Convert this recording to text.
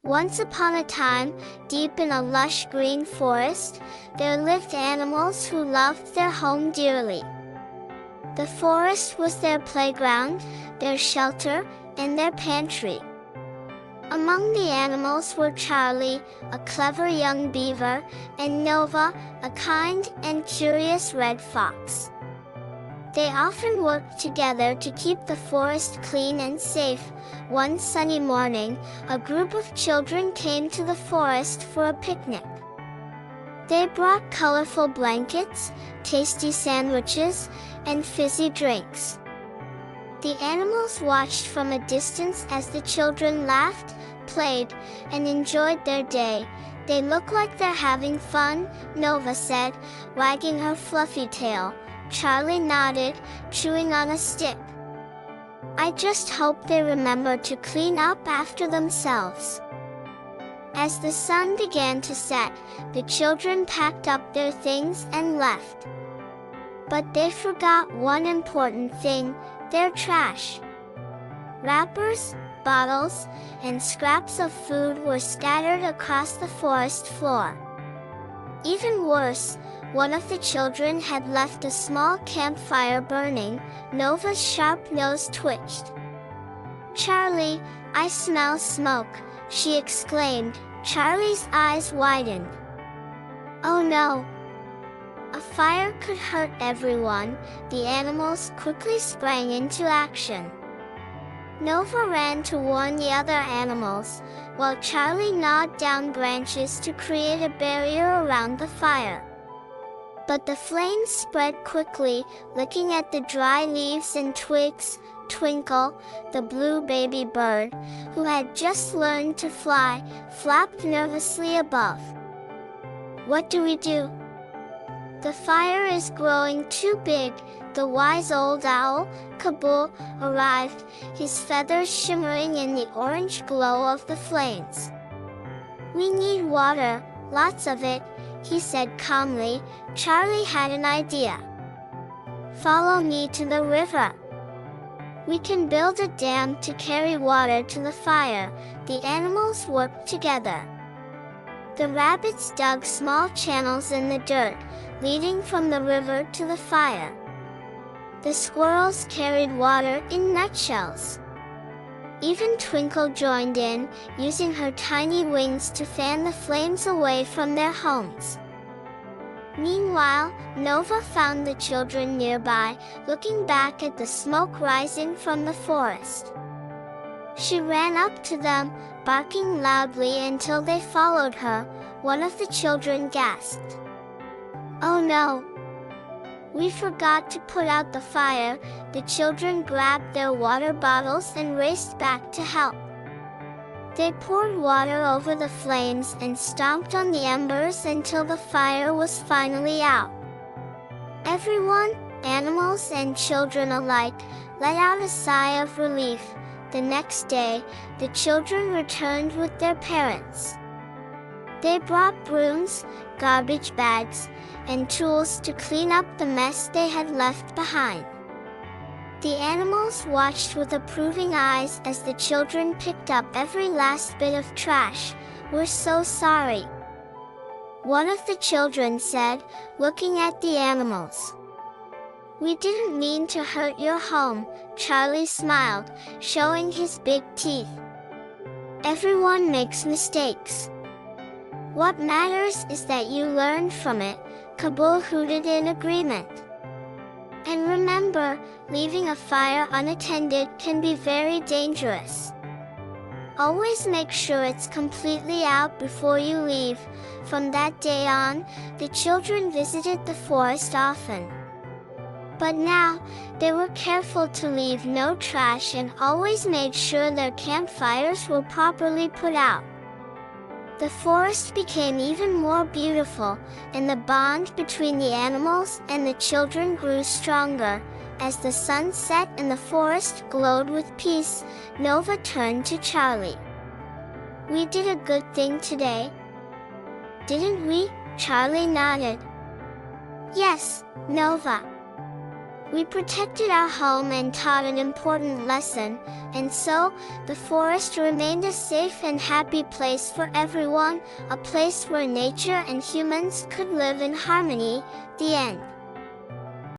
Once upon a time, deep in a lush green forest, there lived animals who loved their home dearly. The forest was their playground, their shelter, and their pantry. Among the animals were Charlie, a clever young beaver, and Nova, a kind and curious red fox. They often worked together to keep the forest clean and safe. One sunny morning, a group of children came to the forest for a picnic. They brought colorful blankets, tasty sandwiches, and fizzy drinks. The animals watched from a distance as the children laughed, played, and enjoyed their day. "They look like they're having fun," Nova said, wagging her fluffy tail. Charlie nodded, chewing on a stick. "I just hope they remember to clean up after themselves." As the sun began to set, the children packed up their things and left. But they forgot one important thing: their trash. Wrappers, bottles, and scraps of food were scattered across the forest floor. Even worse, one of the children had left a small campfire burning. Nova's sharp nose twitched. "Charlie, I smell smoke," she exclaimed. Charlie's eyes widened. "Oh no! A fire could hurt everyone." The animals quickly sprang into action. Nova ran to warn the other animals, while Charlie gnawed down branches to create a barrier around the fire. But the flames spread quickly, licking at the dry leaves and twigs. Twinkle, the blue baby bird, who had just learned to fly, flapped nervously above. "What do we do? The fire is growing too big." The wise old owl, Kabul, arrived, his feathers shimmering in the orange glow of the flames. "We need water, lots of it," he said calmly. Charlie had an idea. "Follow me to the river. We can build a dam to carry water to the fire." The animals worked together. The rabbits dug small channels in the dirt, leading from the river to the fire. The squirrels carried water in nutshells. Even Twinkle joined in, using her tiny wings to fan the flames away from their homes. Meanwhile, Nova found the children nearby, looking back at the smoke rising from the forest. She ran up to them, barking loudly until they followed her. One of the children gasped. "Oh no! We forgot to put out the fire." The children grabbed their water bottles and raced back to help. They poured water over the flames and stomped on the embers until the fire was finally out. Everyone, animals and children alike, let out a sigh of relief. The next day, the children returned with their parents. They brought brooms, garbage bags, and tools to clean up the mess they had left behind. The animals watched with approving eyes as the children picked up every last bit of trash. "We're so sorry," one of the children said, looking at the animals. "We didn't mean to hurt your home," Charlie smiled, showing his big teeth. "Everyone makes mistakes. What matters is that you learned from it," Kabul hooted in agreement. "And remember, leaving a fire unattended can be very dangerous. Always make sure it's completely out before you leave." From that day on, the children visited the forest often. But now, they were careful to leave no trash and always made sure their campfires were properly put out. The forest became even more beautiful, and the bond between the animals and the children grew stronger. As the sun set and the forest glowed with peace, Nova turned to Charlie. "We did a good thing today, didn't we?" Charlie nodded. "Yes, Nova. We protected our home and taught an important lesson, and so, the forest remained a safe and happy place for everyone, a place where nature and humans could live in harmony. The end.